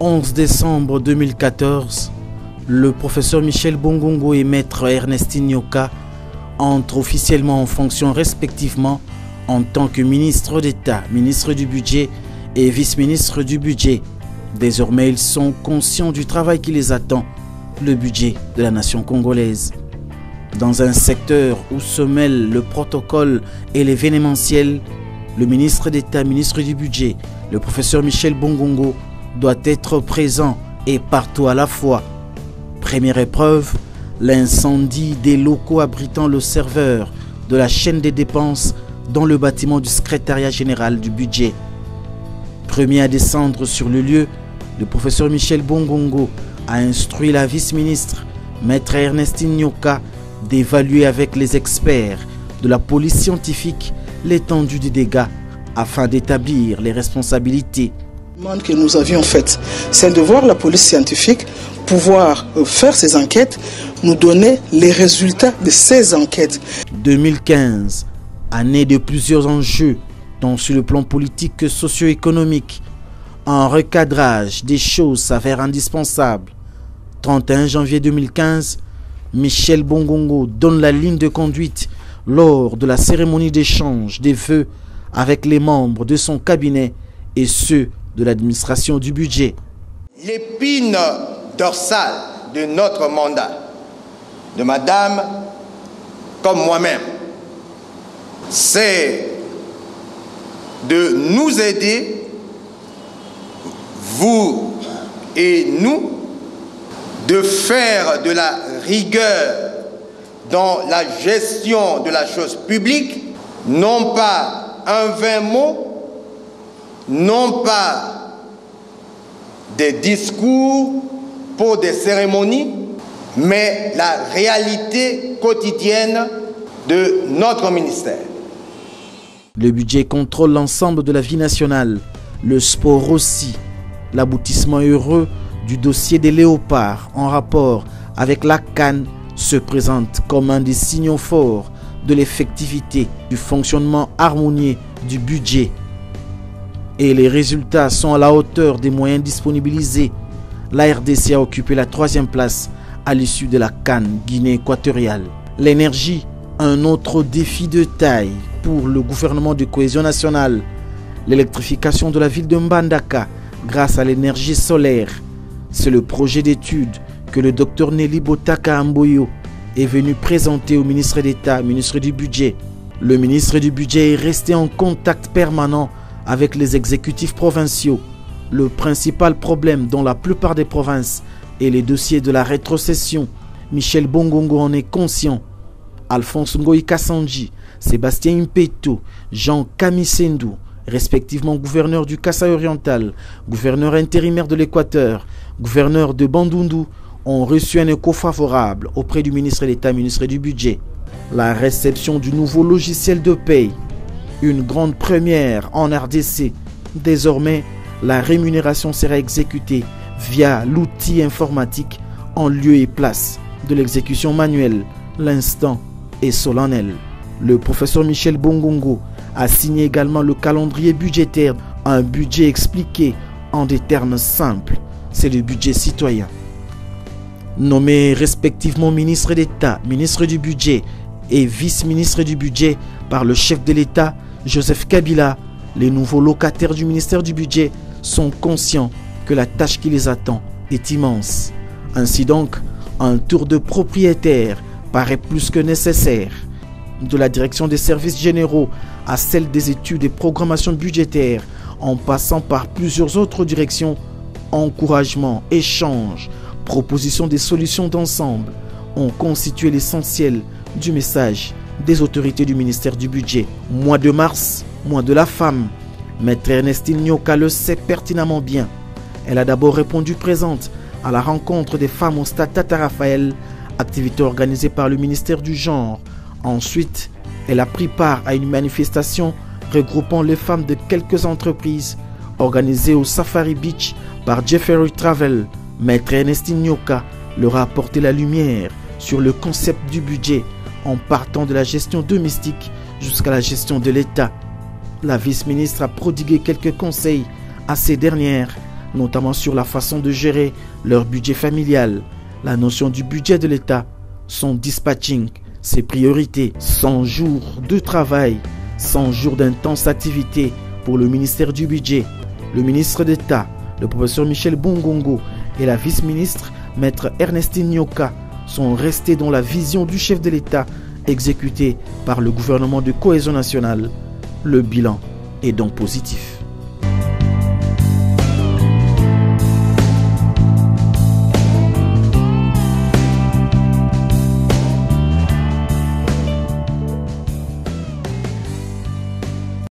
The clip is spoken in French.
11 décembre 2014, le professeur Michel Bongongo et maître Ernestine Nyoka entrent officiellement en fonction respectivement en tant que ministre d'État, ministre du Budget et vice-ministre du Budget. Désormais, ils sont conscients du travail qui les attend, le budget de la nation congolaise. Dans un secteur où se mêlent le protocole et l'événementiel, le ministre d'État, ministre du Budget, le professeur Michel Bongongo, doit être présent et partout à la fois. Première épreuve, l'incendie des locaux abritant le serveur de la chaîne des dépenses dans le bâtiment du secrétariat général du budget. Premier à descendre sur le lieu, le professeur Michel Bongongo a instruit la vice-ministre, maître Ernestine Nyoka, d'évaluer avec les experts de la police scientifique l'étendue des dégâts afin d'établir les responsabilités. La demande que nous avions faite, c'est de voir la police scientifique pouvoir faire ces enquêtes, nous donner les résultats de ces enquêtes. 2015, année de plusieurs enjeux, tant sur le plan politique que socio-économique. Un recadrage des choses s'avère indispensable. 31 janvier 2015, Michel Bongongo donne la ligne de conduite lors de la cérémonie d'échange des vœux avec les membres de son cabinet et ceux de l'administration du budget. L'épine dorsale de notre mandat, de madame comme moi-même, c'est de nous aider, vous et nous, de faire de la rigueur dans la gestion de la chose publique, non pas un vain mot, non pas des discours pour des cérémonies, mais la réalité quotidienne de notre ministère. Le budget contrôle l'ensemble de la vie nationale, le sport aussi. L'aboutissement heureux du dossier des léopards en rapport avec la CAN se présente comme un des signaux forts de l'effectivité du fonctionnement harmonieux du budget. Et les résultats sont à la hauteur des moyens disponibilisés. La RDC a occupé la 3e place à l'issue de la CAN Guinée équatoriale. L'énergie, un autre défi de taille pour le gouvernement de cohésion nationale. L'électrification de la ville de Mbandaka grâce à l'énergie solaire. C'est le projet d'étude que le docteur Nelly Botaka Amboyo est venu présenter au ministre d'État, ministre du Budget. Le ministre du Budget est resté en contact permanent avec les exécutifs provinciaux. Le principal problème dans la plupart des provinces est les dossiers de la rétrocession. Michel Bongongo en est conscient. Alphonse Ngoï Kassanji, Sébastien Impeto, Jean Kamisendou, respectivement gouverneur du Kasaï oriental, gouverneur intérimaire de l'Équateur, gouverneur de Bandundu, ont reçu un écho favorable auprès du ministre d'État, ministre du Budget. La réception du nouveau logiciel de paye, une grande première en RDC. Désormais, la rémunération sera exécutée via l'outil informatique en lieu et place de l'exécution manuelle. L'instant est solennel. Le professeur Michel Bongongo a signé également le calendrier budgétaire, un budget expliqué en des termes simples. C'est le budget citoyen. Nommés respectivement ministre d'État, ministre du Budget et vice-ministre du Budget par le chef de l'État, Joseph Kabila, les nouveaux locataires du ministère du Budget sont conscients que la tâche qui les attend est immense. Ainsi donc, un tour de propriétaire paraît plus que nécessaire. De la direction des services généraux à celle des études et programmation budgétaire, en passant par plusieurs autres directions, encouragement, échange, proposition des solutions d'ensemble ont constitué l'essentiel du message des autorités du ministère du Budget. Mois de mars, mois de la femme. Maître Ernestine Nyoka le sait pertinemment bien. Elle a d'abord répondu présente à la rencontre des femmes au stade Tata Raphaël, activité organisée par le ministère du Genre. Ensuite, elle a pris part à une manifestation regroupant les femmes de quelques entreprises organisée au Safari Beach par Jeffrey Travel. Maître Ernestine Nyoka leur a apporté la lumière sur le concept du budget en partant de la gestion domestique jusqu'à la gestion de l'État. La vice-ministre a prodigué quelques conseils à ces dernières, notamment sur la façon de gérer leur budget familial, la notion du budget de l'État, son dispatching, ses priorités, 100 jours de travail, 100 jours d'intense activité pour le ministère du Budget. Le ministre d'État, le professeur Michel Bongongo et la vice-ministre maître Ernestine Nyoka sont restés dans la vision du chef de l'État exécutée par le gouvernement de cohésion nationale. Le bilan est donc positif.